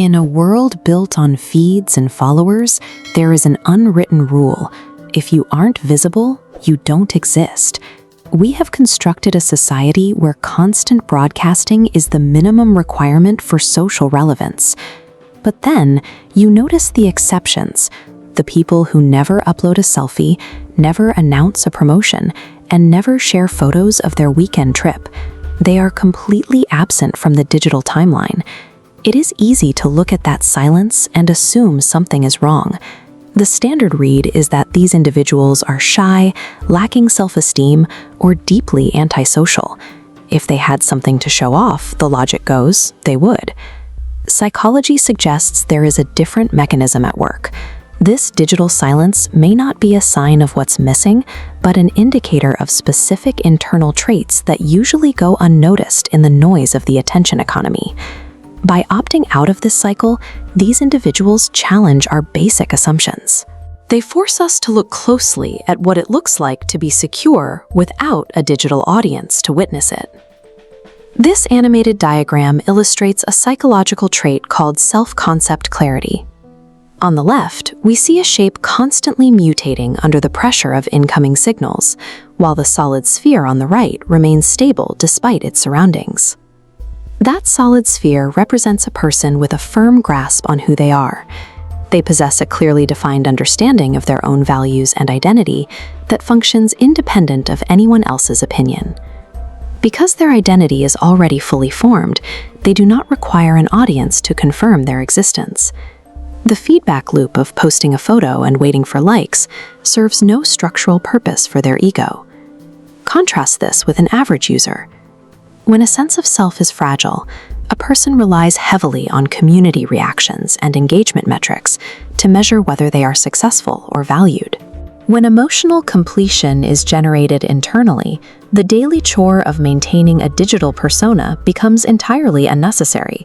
In a world built on feeds and followers, there is an unwritten rule. If you aren't visible, you don't exist. We have constructed a society where constant broadcasting is the minimum requirement for social relevance. But then, you notice the exceptions. The people who never upload a selfie, never announce a promotion, and never share photos of their weekend trip. They are completely absent from the digital timeline. It is easy to look at that silence and assume something is wrong. The standard read is that these individuals are shy, lacking self-esteem, or deeply antisocial. If they had something to show off, the logic goes, they would. Psychology suggests there is a different mechanism at work. This digital silence may not be a sign of what's missing, but an indicator of specific internal traits that usually go unnoticed in the noise of the attention economy. By opting out of this cycle, these individuals challenge our basic assumptions. They force us to look closely at what it looks like to be secure without a digital audience to witness it. This animated diagram illustrates a psychological trait called self-concept clarity. On the left, we see a shape constantly mutating under the pressure of incoming signals, while the solid sphere on the right remains stable despite its surroundings. That solid sphere represents a person with a firm grasp on who they are. They possess a clearly defined understanding of their own values and identity that functions independent of anyone else's opinion. Because their identity is already fully formed, they do not require an audience to confirm their existence. The feedback loop of posting a photo and waiting for likes serves no structural purpose for their ego. Contrast this with an average user. When a sense of self is fragile, a person relies heavily on community reactions and engagement metrics to measure whether they are successful or valued. When emotional completion is generated internally, the daily chore of maintaining a digital persona becomes entirely unnecessary.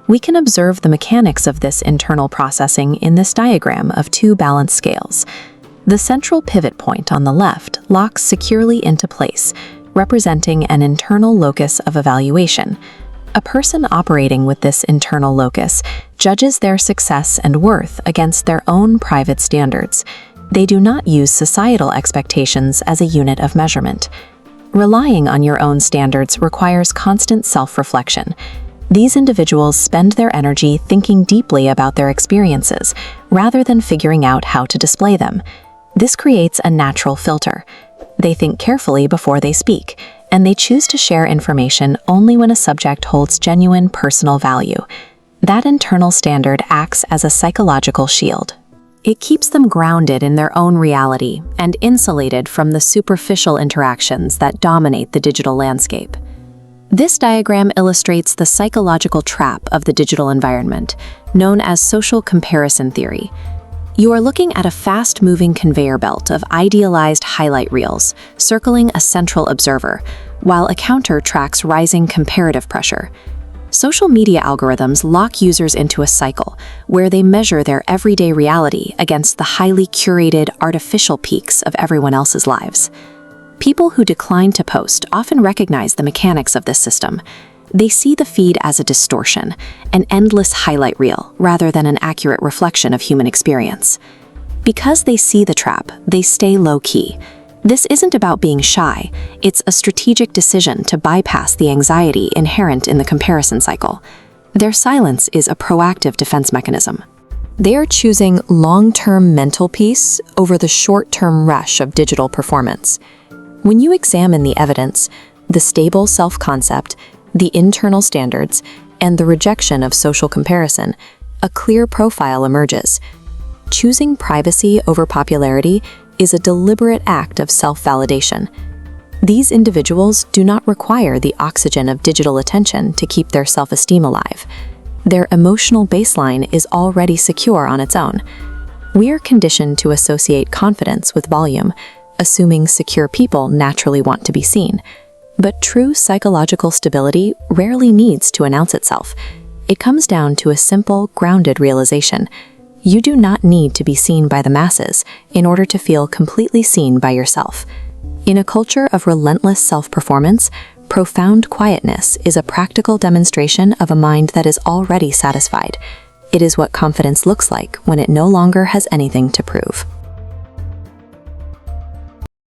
We can observe the mechanics of this internal processing in this diagram of two balance scales. The central pivot point on the left locks securely into place, representing an internal locus of evaluation. A person operating with this internal locus judges their success and worth against their own private standards. They do not use societal expectations as a unit of measurement. Relying on your own standards requires constant self-reflection. These individuals spend their energy thinking deeply about their experiences, rather than figuring out how to display them. This creates a natural filter. They think carefully before they speak, and they choose to share information only when a subject holds genuine personal value. That internal standard acts as a psychological shield. It keeps them grounded in their own reality and insulated from the superficial interactions that dominate the digital landscape. This diagram illustrates the psychological trap of the digital environment, known as social comparison theory. You are looking at a fast-moving conveyor belt of idealized highlight reels, circling a central observer, while a counter tracks rising comparative pressure. Social media algorithms lock users into a cycle where they measure their everyday reality against the highly curated, artificial peaks of everyone else's lives. People who decline to post often recognize the mechanics of this system. They see the feed as a distortion, an endless highlight reel, rather than an accurate reflection of human experience. Because they see the trap, they stay low-key. This isn't about being shy, it's a strategic decision to bypass the anxiety inherent in the comparison cycle. Their silence is a proactive defense mechanism. They are choosing long-term mental peace over the short-term rush of digital performance. When you examine the evidence, the stable self-concept, the internal standards, and the rejection of social comparison, a clear profile emerges. Choosing privacy over popularity is a deliberate act of self-validation. These individuals do not require the oxygen of digital attention to keep their self-esteem alive. Their emotional baseline is already secure on its own. We are conditioned to associate confidence with volume, assuming secure people naturally want to be seen. But true psychological stability rarely needs to announce itself. It comes down to a simple, grounded realization. You do not need to be seen by the masses in order to feel completely seen by yourself. In a culture of relentless self-performance, profound quietness is a practical demonstration of a mind that is already satisfied. It is what confidence looks like when it no longer has anything to prove.